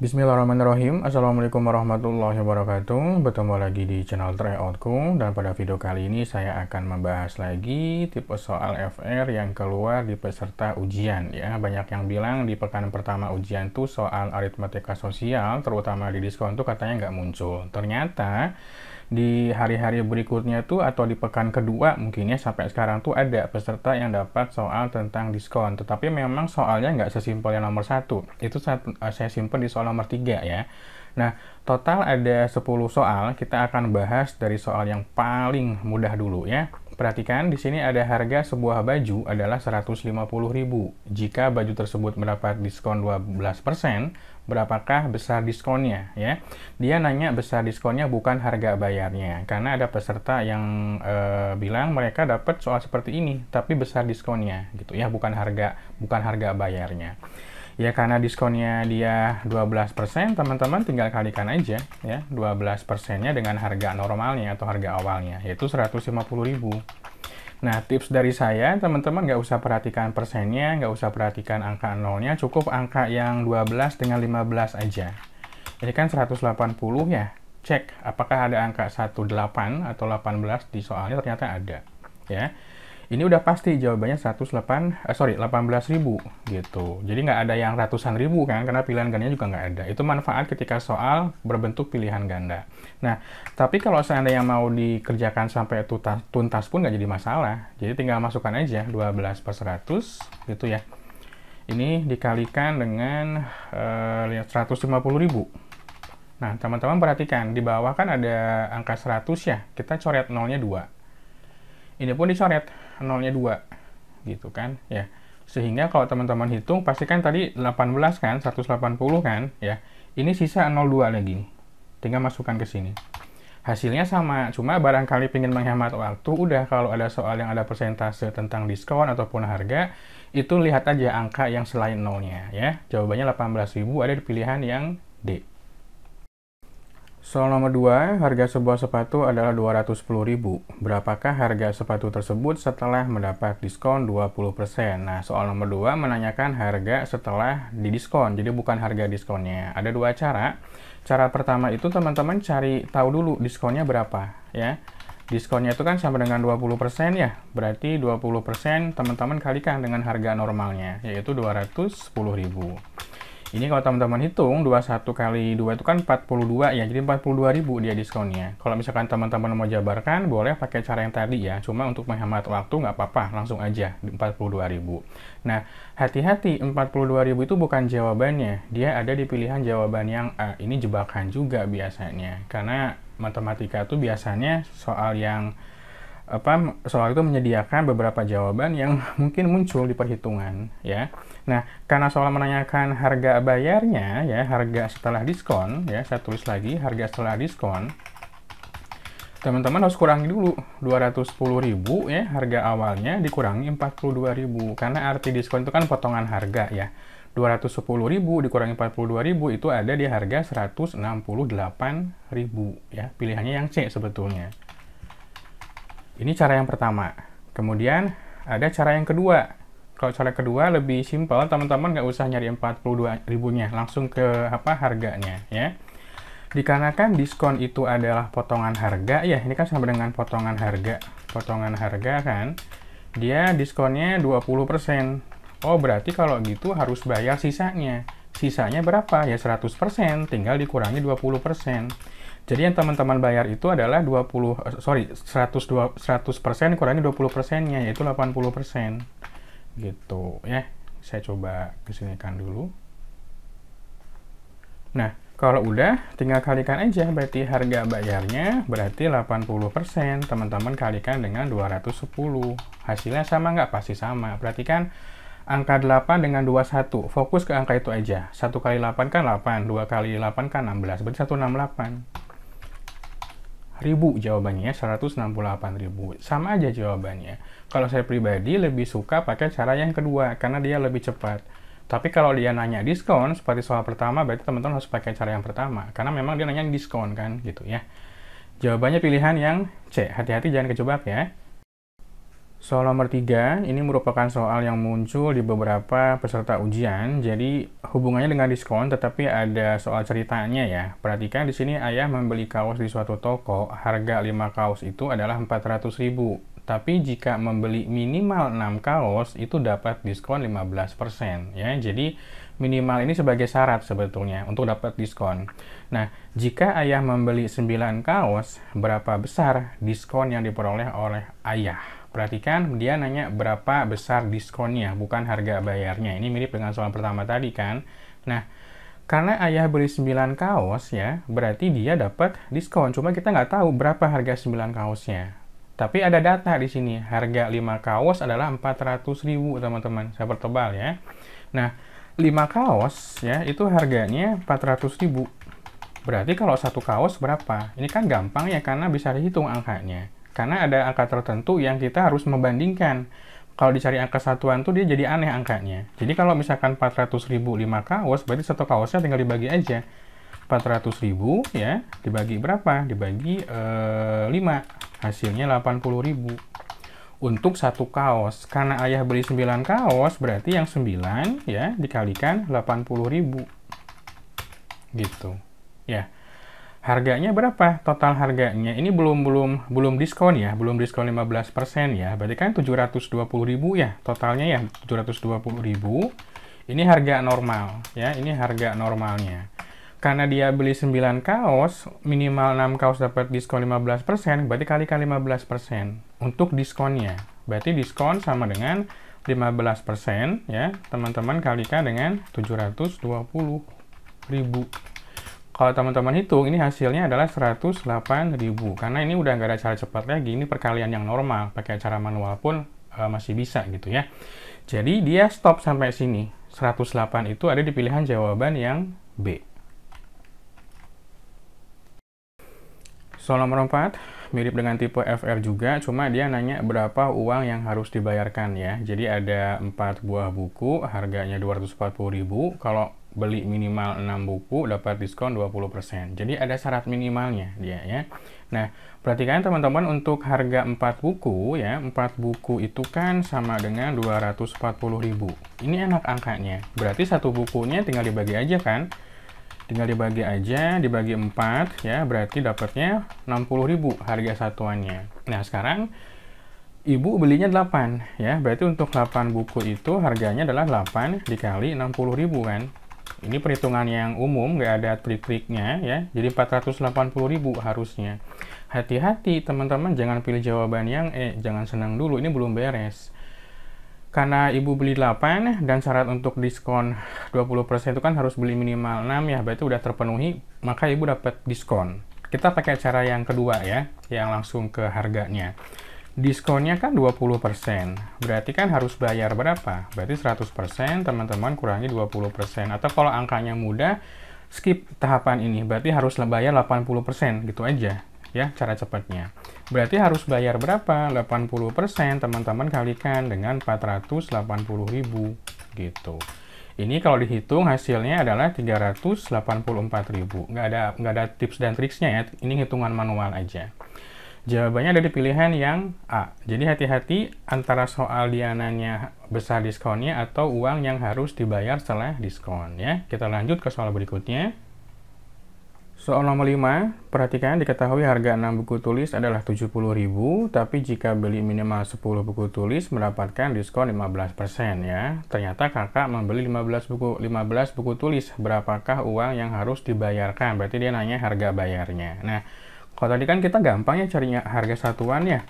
Bismillahirrahmanirrahim. Assalamualaikum warahmatullahi wabarakatuh. Bertemu lagi di channel Tryoutku, dan pada video kali ini saya akan membahas lagi tipe soal FR yang keluar di peserta ujian ya. Banyak yang bilang di pekan pertama ujian tuh soal aritmatika sosial, terutama di diskon tuh katanya nggak muncul. Ternyata di hari-hari berikutnya tuh atau di pekan kedua mungkin ya sampai sekarang tuh ada peserta yang dapat soal tentang diskon, tetapi memang soalnya nggak sesimpel yang nomor satu. Itu saya simpen di soal nomor 3 ya. Nah, total ada 10 soal. Kita akan bahas dari soal yang paling mudah dulu ya. Perhatikan di sini ada harga sebuah baju adalah 150.000. Jika baju tersebut mendapat diskon 12%, berapakah besar diskonnya ya? Dia nanya besar diskonnya bukan harga bayarnya. Karena ada peserta yang bilang mereka dapat soal seperti ini, tapi besar diskonnya gitu ya, bukan harga bayarnya. Ya karena diskonnya dia 12%, teman-teman tinggal kalikan aja ya 12%-nya dengan harga normalnya atau harga awalnya, yaitu 150.000. Nah, tips dari saya, teman-teman nggak usah perhatikan persennya, nggak usah perhatikan angka nolnya, cukup angka yang 12 dengan 15 aja. Ini kan 180 ya, cek apakah ada angka 18 atau 18 di soalnya, ternyata ada ya. Ini udah pasti jawabannya 18.000 gitu. Jadi nggak ada yang ratusan ribu kan, karena pilihan gandanya juga nggak ada. Itu manfaat ketika soal berbentuk pilihan ganda. Nah, tapi kalau seandainya mau dikerjakan sampai tuntas pun nggak jadi masalah. Jadi tinggal masukkan aja 12 per 100 gitu ya. Ini dikalikan dengan 150.000. Nah, teman-teman perhatikan, di bawah kan ada angka 100 ya. Kita coret nolnya 2. Ini pun dicoret nolnya 2 gitu kan ya, sehingga kalau teman-teman hitung pastikan tadi 18 kan, 180 kan ya, ini sisa 02 lagi, tinggal masukkan ke sini, hasilnya sama. Cuma barangkali ingin menghemat waktu, udah kalau ada soal yang ada persentase tentang diskon ataupun harga, itu lihat aja angka yang selain nolnya ya. Jawabannya 18.000 ada di pilihan yang D. Soal nomor 2, harga sebuah sepatu adalah 210.000. Berapakah harga sepatu tersebut setelah mendapat diskon 20%? Nah, soal nomor 2 menanyakan harga setelah didiskon, jadi bukan harga diskonnya. Ada dua cara. Cara pertama itu teman-teman cari tahu dulu diskonnya berapa ya. Diskonnya itu kan sama dengan 20% ya. Berarti 20% teman-teman kalikan dengan harga normalnya, yaitu 210.000. Ini kalau teman-teman hitung, 21 kali 2 itu kan 42 ya, jadi 42.000 dia diskonnya. Kalau misalkan teman-teman mau jabarkan, boleh pakai cara yang tadi ya, cuma untuk menghemat waktu nggak apa-apa, langsung aja 42.000. Nah, hati-hati, 42.000 itu bukan jawabannya, dia ada di pilihan jawaban yang A. Ini jebakan juga biasanya, karena matematika itu biasanya soal itu menyediakan beberapa jawaban yang mungkin muncul di perhitungan ya. Nah, karena soal menanyakan harga bayarnya ya, harga setelah diskon ya, saya tulis lagi harga setelah diskon. Teman-teman harus kurangi dulu 210.000 ya, harga awalnya dikurangi 42.000, karena arti diskon itu kan potongan harga ya. 210.000 dikurangi 42.000 itu ada di harga 168.000 ya. Pilihannya yang C sebetulnya. Ini cara yang pertama. Kemudian ada cara yang kedua. Kalau cara kedua lebih simpel, teman-teman nggak usah nyari 42.000-nya, langsung ke harganya ya. Dikarenakan diskon itu adalah potongan harga ya, ini kan sama dengan potongan harga. Potongan harga kan, dia diskonnya 20%. Oh, berarti kalau gitu harus bayar sisanya. Sisanya berapa? Ya 100%, tinggal dikurangi 20%. Jadi yang teman-teman bayar itu adalah 100% kurangi 20%-nya, yaitu 80%. Gitu ya. Saya coba kesinikan dulu. Nah, kalau udah tinggal kalikan aja, berarti harga bayarnya berarti 80%. Teman-teman kalikan dengan 210. Hasilnya sama nggak? Pasti sama. Perhatikan angka 8 dengan 21. Fokus ke angka itu aja. 1 kali 8 kan 8, 2 kali 8 kan 16. Berarti 168. Ribu jawabannya 168.000. Sama aja jawabannya. Kalau saya pribadi lebih suka pakai cara yang kedua karena dia lebih cepat. Tapi kalau dia nanya diskon seperti soal pertama, berarti teman-teman harus pakai cara yang pertama karena memang dia nanya diskon kan gitu ya. Jawabannya pilihan yang C. Hati-hati jangan kejebak ya. Soal nomor 3, ini merupakan soal yang muncul di beberapa peserta ujian, jadi hubungannya dengan diskon, tetapi ada soal ceritanya ya. Perhatikan di sini ayah membeli kaos di suatu toko, harga 5 kaos itu adalah 400.000. Tapi jika membeli minimal 6 kaos, itu dapat diskon 15%. Ya, jadi minimal ini sebagai syarat sebetulnya untuk dapat diskon. Nah, jika ayah membeli 9 kaos, berapa besar diskon yang diperoleh oleh ayah? Perhatikan, dia nanya berapa besar diskonnya, bukan harga bayarnya. Ini mirip dengan soal pertama tadi kan. Nah, karena ayah beli 9 kaos ya, berarti dia dapat diskon. Cuma kita nggak tahu berapa harga 9 kaosnya. Tapi ada data di sini, harga 5 kaos adalah 400.000 teman-teman. Saya pertebal ya. Nah, 5 kaos ya, itu harganya 400.000. Berarti kalau satu kaos berapa? Ini kan gampang ya, karena bisa dihitung angkanya. Karena ada angka tertentu yang kita harus membandingkan. Kalau dicari angka satuan tuh dia jadi aneh angkanya. Jadi kalau misalkan 400.000 5 kaos, berarti satu kaosnya tinggal dibagi aja. 400.000 ya, dibagi berapa? Dibagi 5. Hasilnya 80.000. Untuk satu kaos. Karena ayah beli 9 kaos, berarti yang 9 ya dikalikan 80.000. Gitu. Ya. Harganya berapa? Total harganya ini belum diskon ya, belum diskon 15% ya. Berarti kan 720.000 ya, totalnya ya 720.000. Ini harga normal ya, ini harga normalnya. Karena dia beli 9 kaos, minimal 6 kaos dapat diskon 15%, berarti kalikan 15% untuk diskonnya. Berarti diskon sama dengan 15% ya, teman-teman kalikan dengan 720.000. Kalau teman-teman hitung, ini hasilnya adalah 108.000. Karena ini udah nggak ada cara cepat lagi, ini perkalian yang normal. Pakai cara manual pun masih bisa gitu ya. Jadi dia stop sampai sini. 108 itu ada di pilihan jawaban yang B. Soal nomor 4, mirip dengan tipe FR juga, cuma dia nanya berapa uang yang harus dibayarkan ya. Jadi ada 4 buah buku, harganya 240.000. Kalau beli minimal 6 buku dapat diskon 20%. Jadi ada syarat minimalnya dia ya. Nah, perhatikan teman-teman untuk harga 4 buku ya, 4 buku itu kan sama dengan 240.000. Ini enak angkanya. Berarti satu bukunya tinggal dibagi aja kan? Tinggal dibagi aja, dibagi 4 ya, berarti dapatnya 60.000 harga satuannya. Nah, sekarang ibu belinya 8 ya, berarti untuk 8 buku itu harganya adalah 8 dikali 60.000 kan. Ini perhitungan yang umum, nggak ada trik-triknya ya. Jadi 480.000 harusnya. Hati-hati teman-teman, jangan pilih jawaban yang jangan senang dulu, ini belum beres. Karena ibu beli 8 dan syarat untuk diskon 20% itu kan harus beli minimal 6 ya, berarti udah terpenuhi, maka ibu dapat diskon. Kita pakai cara yang kedua ya, yang langsung ke harganya. Diskonnya kan 20%, berarti kan harus bayar berapa? Berarti 100%, teman-teman kurangi 20%. Atau kalau angkanya mudah, skip tahapan ini, berarti harus bayar 80%, gitu aja ya cara cepatnya. Berarti harus bayar berapa? 80%, teman-teman kalikan dengan 480.000, gitu. Ini kalau dihitung hasilnya adalah 384.000. Nggak ada tips dan triksnya ya, ini hitungan manual aja. Jawabannya ada di pilihan yang A. Jadi hati-hati antara soal dia nanya besar diskonnya atau uang yang harus dibayar setelah diskon ya. Kita lanjut ke soal berikutnya. Soal nomor 5, perhatikan diketahui harga 6 buku tulis adalah 70.000, tapi jika beli minimal 10 buku tulis mendapatkan diskon 15% ya. Ternyata kakak membeli 15 buku tulis, berapakah uang yang harus dibayarkan? Berarti dia nanya harga bayarnya. Nah, kalau tadi kan kita gampang ya carinya harga satuan ya.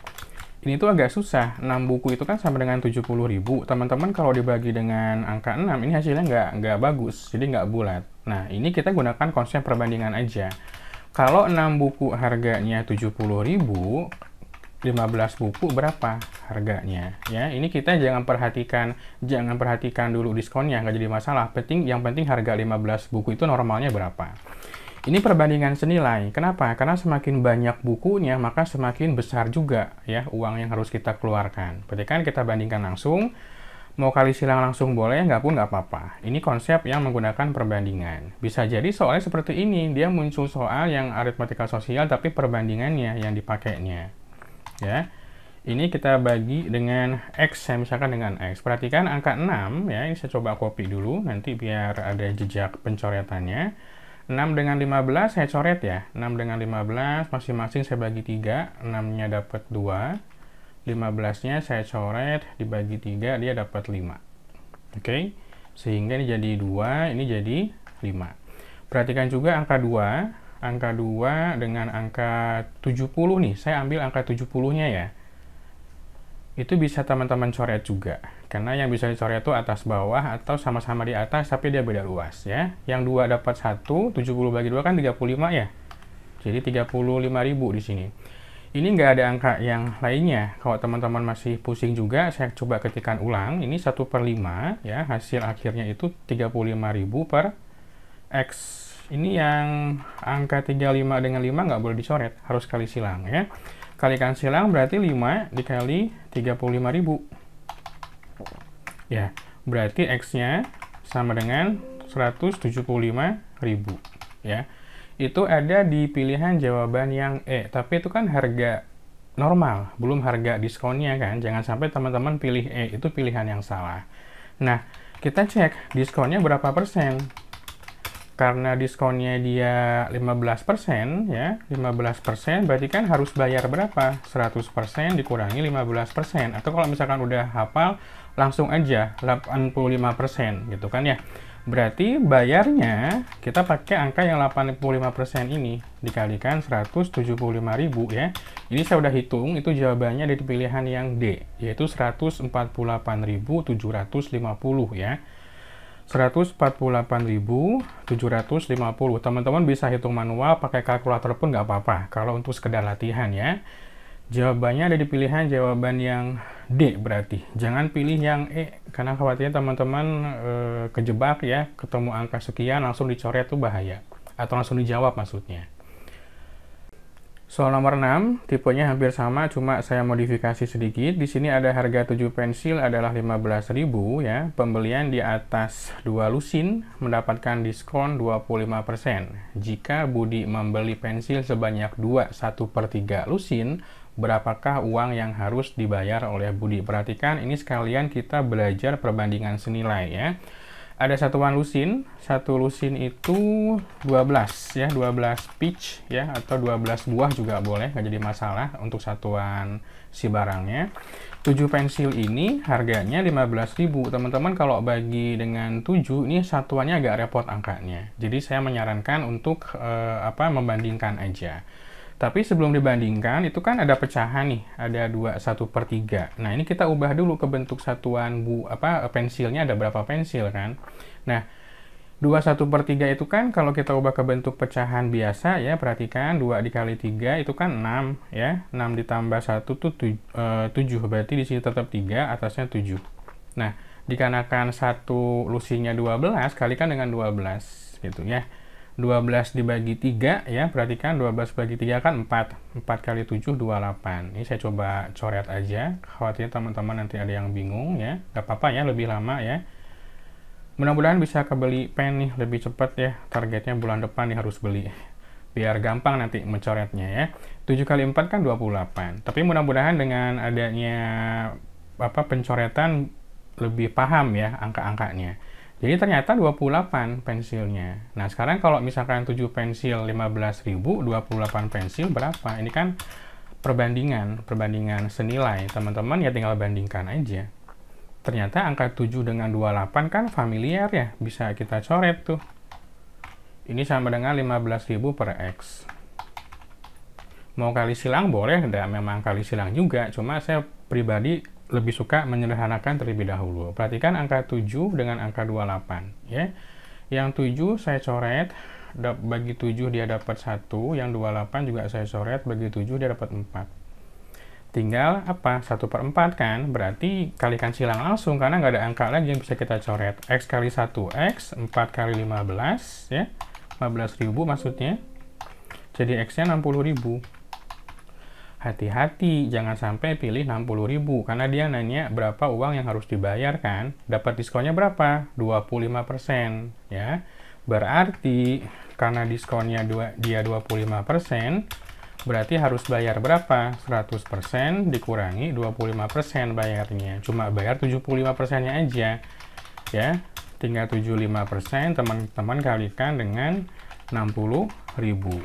Ini tuh agak susah. 6 buku itu kan sama dengan 70.000. Teman-teman kalau dibagi dengan angka 6, ini hasilnya nggak bagus. Jadi nggak bulat. Nah, ini kita gunakan konsep perbandingan aja. Kalau 6 buku harganya 70.000, 15 buku berapa harganya? Ya, ini kita jangan perhatikan dulu diskonnya, nggak jadi masalah. Yang penting harga 15 buku itu normalnya berapa. Ini perbandingan senilai. Kenapa? Karena semakin banyak bukunya, maka semakin besar juga ya uang yang harus kita keluarkan. Berarti kan kita bandingkan langsung, mau kali silang langsung boleh, nggak apa-apa. Ini konsep yang menggunakan perbandingan. Bisa jadi soalnya seperti ini, dia muncul soal yang aritmatika sosial, tapi perbandingannya yang dipakainya. Ya, Ini kita bagi dengan X, ya, misalkan dengan X. Perhatikan angka 6, ya, ini saya coba copy dulu, nanti biar ada jejak pencoretannya. 6 dengan 15 saya coret ya, 6 dengan 15 masing-masing saya bagi 3, 6-nya dapat 2, 15-nya saya coret, dibagi 3, dia dapat 5. Oke, sehingga ini jadi 2, ini jadi 5. Perhatikan juga angka 2 dengan angka 70 nih, saya ambil angka 70-nya ya. Itu bisa teman-teman coret juga, karena yang bisa dicoret itu atas bawah atau sama-sama di atas tapi dia beda luas ya. Yang 2 dapat 1, 70 bagi 2 kan 35 ya, jadi 35.000 di sini. Ini nggak ada angka yang lainnya. Kalau teman-teman masih pusing juga, saya coba ketikkan ulang, ini 1/5 ya, hasil akhirnya itu 35.000 per X. Ini yang angka 35 dengan 5 nggak boleh dicoret, harus kali silang ya. Kalikan silang berarti 5 dikali 35.000. Ya, berarti X-nya sama dengan 175.000 ya. Itu ada di pilihan jawaban yang E, tapi itu kan harga normal, belum harga diskonnya kan. Jangan sampai teman-teman pilih E, itu pilihan yang salah. Nah, kita cek diskonnya berapa persen. Karena diskonnya dia 15% ya, 15% berarti kan harus bayar berapa? 100% dikurangi 15%. Atau kalau misalkan udah hafal, langsung aja 85% gitu kan ya. Berarti bayarnya kita pakai angka yang 85% ini dikalikan 175.000 ya. Ini saya udah hitung, itu jawabannya dari pilihan yang D, yaitu 148.750 ya. 148.750. Teman-teman bisa hitung manual pakai kalkulator pun nggak apa-apa kalau untuk sekedar latihan ya. Jawabannya ada di pilihan jawaban yang D berarti. Jangan pilih yang E karena khawatirnya teman-teman kejebak ya, ketemu angka sekian langsung dicoret tuh bahaya. Atau langsung dijawab maksudnya. Soal nomor 6, tipenya hampir sama, cuma saya modifikasi sedikit. Di sini ada harga 7 pensil adalah 15.000 ya. Pembelian di atas 2 lusin mendapatkan diskon 25%. Jika Budi membeli pensil sebanyak 1/3 lusin, berapakah uang yang harus dibayar oleh Budi? Perhatikan, ini sekalian kita belajar perbandingan senilai ya. Ada satuan lusin, satu lusin itu 12 ya, 12 peach ya, atau 12 buah juga boleh, nggak jadi masalah untuk satuan si barangnya. 7 pensil ini harganya 15.000. Teman-teman kalau bagi dengan 7 ini satuannya agak repot angkanya. Jadi saya menyarankan untuk membandingkan aja. Tapi sebelum dibandingkan, itu kan ada pecahan nih, ada 1/3. Nah, ini kita ubah dulu ke bentuk satuan pensilnya ada berapa pensil kan. Nah, 1/3 itu kan kalau kita ubah ke bentuk pecahan biasa ya, perhatikan 2 dikali 3 itu kan 6 ya. 6 ditambah 1 tuh 7, berarti di sini tetap 3, atasnya 7. Nah, dikarenakan satu lusinnya 12, kalikan dengan 12 gitu ya. 12 dibagi 3 ya, perhatikan 12 bagi 3 kan 4 kali 7 28. Ini saya coba coret aja, khawatirnya teman-teman nanti ada yang bingung ya, gak apa-apa ya, lebih lama ya. Mudah-mudahan bisa kebeli pen nih lebih cepat ya, targetnya bulan depan nih harus beli biar gampang nanti mencoretnya ya. 7 kali 4 kan 28, tapi mudah-mudahan dengan adanya pencoretan lebih paham ya angka-angkanya. Jadi ternyata 28 pensilnya. Nah, sekarang kalau misalkan 7 pensil 15.000, 28 pensil berapa? Ini kan perbandingan senilai. Teman-teman ya tinggal bandingkan aja. Ternyata angka 7 dengan 28 kan familiar ya, bisa kita coret tuh. Ini sama dengan 15.000 per X. Mau kali silang boleh, enggak memang kali silang juga, cuma saya pribadi lebih suka menyederhanakan terlebih dahulu. Perhatikan angka 7 dengan angka 28 ya. Yang 7 saya coret, bagi 7 dia dapat 1, yang 28 juga saya coret, bagi 7 dia dapat 4. Tinggal 1/4 kan, berarti kalikan silang langsung karena nggak ada angka lagi yang bisa kita coret. X kali 1X, 4 kali 15 ya, 15.000 maksudnya. Jadi X-nya 60.000. Hati-hati, jangan sampai pilih 60.000 karena dia nanya berapa uang yang harus dibayar kan. Dapat diskonnya berapa? 25% ya. Berarti karena diskonnya dia 25%, Berarti harus bayar berapa? 100% dikurangi 25% bayarnya. Cuma bayar 75%-nya aja. Ya, tinggal 75%, teman-teman kalikan dengan 60.000.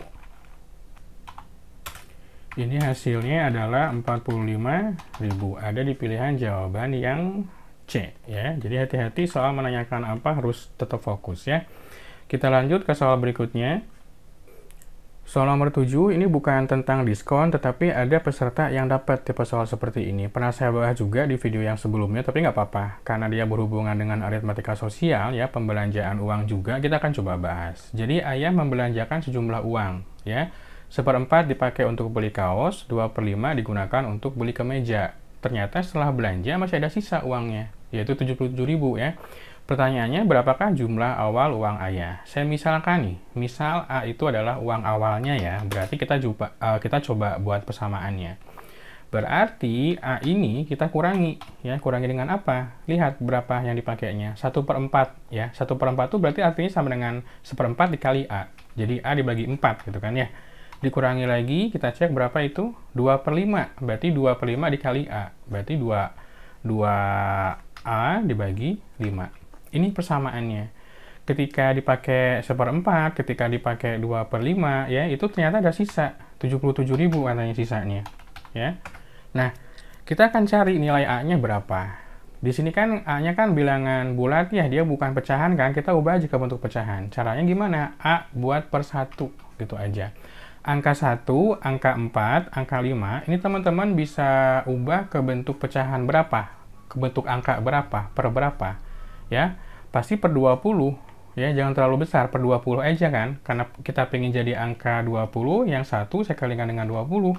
Ini hasilnya adalah 45.000. Ada di pilihan jawaban yang C, ya. Jadi hati-hati soal menanyakan apa, harus tetap fokus, ya. Kita lanjut ke soal berikutnya. Soal nomor 7, ini bukan tentang diskon, tetapi ada peserta yang dapat tipe soal seperti ini. Pernah saya bahas juga di video yang sebelumnya, tapi nggak apa-apa. Karena dia berhubungan dengan aritmatika sosial, ya, pembelanjaan uang juga, kita akan coba bahas. Jadi, ayah membelanjakan sejumlah uang, ya. 1/4 dipakai untuk beli kaos, 2/5 digunakan untuk beli kemeja. Ternyata setelah belanja masih ada sisa uangnya, yaitu 77.000, ya. Pertanyaannya, berapakah jumlah awal uang ayah? Saya misalkan nih, misal A itu adalah uang awalnya, ya. Berarti kita coba buat persamaannya. Berarti A ini kita kurangi, ya. Kurangi dengan apa? Lihat berapa yang dipakainya. 1/4, ya. 1/4 itu berarti artinya sama dengan 1/4 dikali A. Jadi A dibagi 4, gitu kan, ya. Dikurangi lagi, kita cek berapa itu? 2/5. Berarti 2/5 dikali A. Berarti 2A dibagi 5. Ini persamaannya. Ketika dipakai 1/4, ketika dipakai 2/5, ya, itu ternyata ada sisa 77.000 katanya sisanya, ya. Nah, kita akan cari nilai A-nya berapa. Di sini kan A-nya kan bilangan bulat, ya, dia bukan pecahan kan, kita ubah aja ke bentuk pecahan. Caranya gimana? A buat per 1, gitu aja. Angka 1, angka 4, angka 5, ini teman-teman bisa ubah ke bentuk pecahan berapa? Ke bentuk angka berapa? Per berapa? Ya, pasti per 20, ya, jangan terlalu besar, per 20 aja kan, karena kita pengen jadi angka 20, yang 1 saya kalikan dengan 20,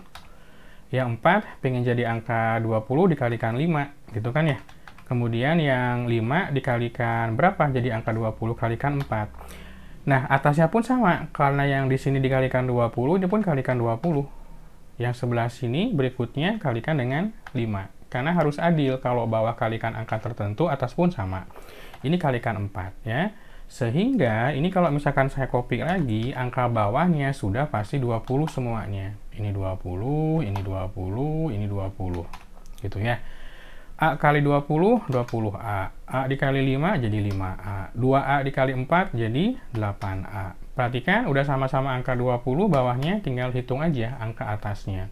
yang 4 pengen jadi angka 20 dikalikan 5, gitu kan, ya. Kemudian yang 5 dikalikan berapa? Jadi angka 20 kalikan 4. Nah, atasnya pun sama, karena yang di sini dikalikan 20, ini pun kalikan 20. Yang sebelah sini berikutnya kalikan dengan 5. Karena harus adil, kalau bawah kalikan angka tertentu, atas pun sama. Ini kalikan 4, ya. Sehingga, ini kalau misalkan saya copy lagi, angka bawahnya sudah pasti 20 semuanya. Ini 20, ini 20, ini 20. Gitu, ya. A kali 20, 20A. A dikali 5, jadi 5A. 2A dikali 4, jadi 8A. Perhatikan, udah sama-sama angka 20, bawahnya tinggal hitung aja angka atasnya.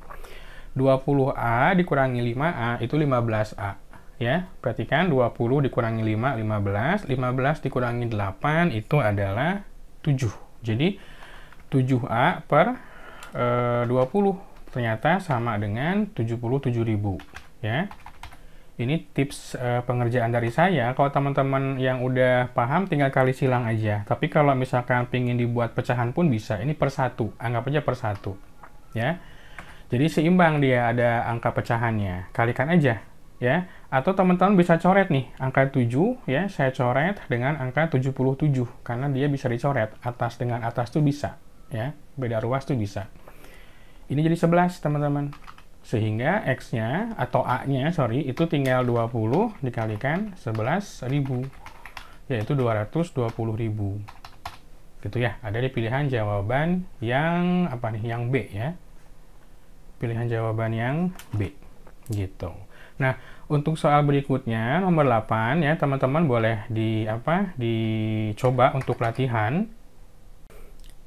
20A dikurangi 5A itu 15A, ya. Perhatikan 20 dikurangi 5, 15. 15 dikurangi 8 itu adalah 7. Jadi 7A per 20 ternyata sama dengan 77.000, ya. Ini tips pengerjaan dari saya. Kalau teman-teman yang udah paham tinggal kali silang aja. Tapi kalau misalkan pengen dibuat pecahan pun bisa. Ini per 1, anggap aja per 1, ya. Jadi seimbang dia, ada angka pecahannya. Kalikan aja, ya. Atau teman-teman bisa coret nih, angka 7, ya, saya coret dengan angka 77, karena dia bisa dicoret. Atas dengan atas tuh bisa, ya. Beda ruas tuh bisa. Ini jadi 11, teman-teman. Sehingga X-nya, atau A-nya, sorry, itu tinggal 20 dikalikan 11.000, yaitu 220.000. Gitu, ya. Ada di pilihan jawaban yang, apa nih, yang B, ya. Pilihan jawaban yang B, gitu. Nah, untuk soal berikutnya nomor 8, ya, teman-teman boleh dicoba untuk latihan.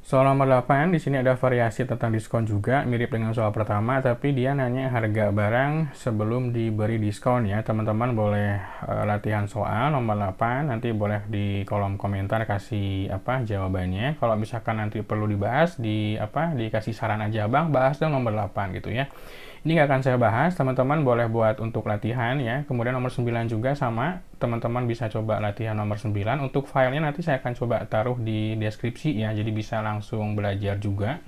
Soal nomor 8, di sini ada variasi tentang diskon juga, mirip dengan soal pertama, tapi dia nanya harga barang sebelum diberi diskon, ya. Teman-teman boleh latihan soal nomor 8, nanti boleh di kolom komentar kasih jawabannya. Kalau misalkan nanti perlu dibahas, dikasih saran aja, Bang, bahas dong nomor 8, gitu, ya. Ini nggak akan saya bahas, teman-teman boleh buat untuk latihan, ya. Kemudian nomor 9 juga sama, teman-teman bisa coba latihan nomor 9. Untuk filenya nanti saya akan coba taruh di deskripsi, ya, jadi bisa langsung belajar juga.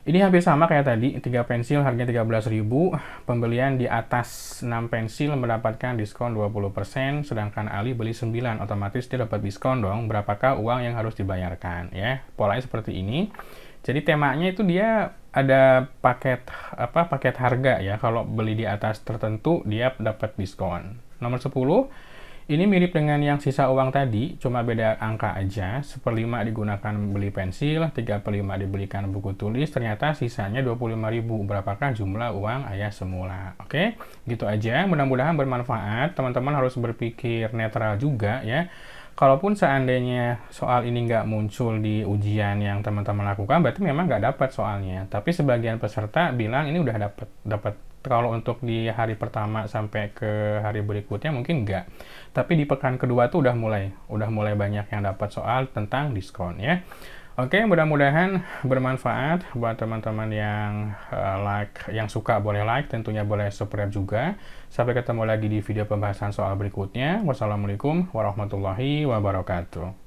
Ini hampir sama kayak tadi, 3 pensil harganya 13.000, pembelian di atas 6 pensil mendapatkan diskon 20%, sedangkan Ali beli 9, otomatis dia dapat diskon dong. Berapakah uang yang harus dibayarkan, ya. Polanya seperti ini. Jadi temanya itu dia ada paket harga, ya. Kalau beli di atas tertentu dia dapat diskon. Nomor 10, Ini mirip dengan yang sisa uang tadi, cuma beda angka aja. 1/5 digunakan beli pensil, 3/5 dibelikan buku tulis, ternyata sisanya 25.000. Berapakah jumlah uang ayah semula? Oke, gitu aja. Mudah-mudahan bermanfaat. Teman-teman harus berpikir netral juga ya. Kalaupun seandainya soal ini nggak muncul di ujian yang teman-teman lakukan, berarti memang nggak dapat soalnya. Tapi sebagian peserta bilang ini udah dapat. Kalau untuk di hari pertama sampai ke hari berikutnya mungkin nggak. Tapi di pekan kedua tuh udah mulai banyak yang dapat soal tentang diskon ya. Oke, mudah-mudahan bermanfaat buat teman-teman yang yang suka boleh like, tentunya boleh subscribe juga. Sampai ketemu lagi di video pembahasan soal berikutnya. Wassalamualaikum warahmatullahi wabarakatuh.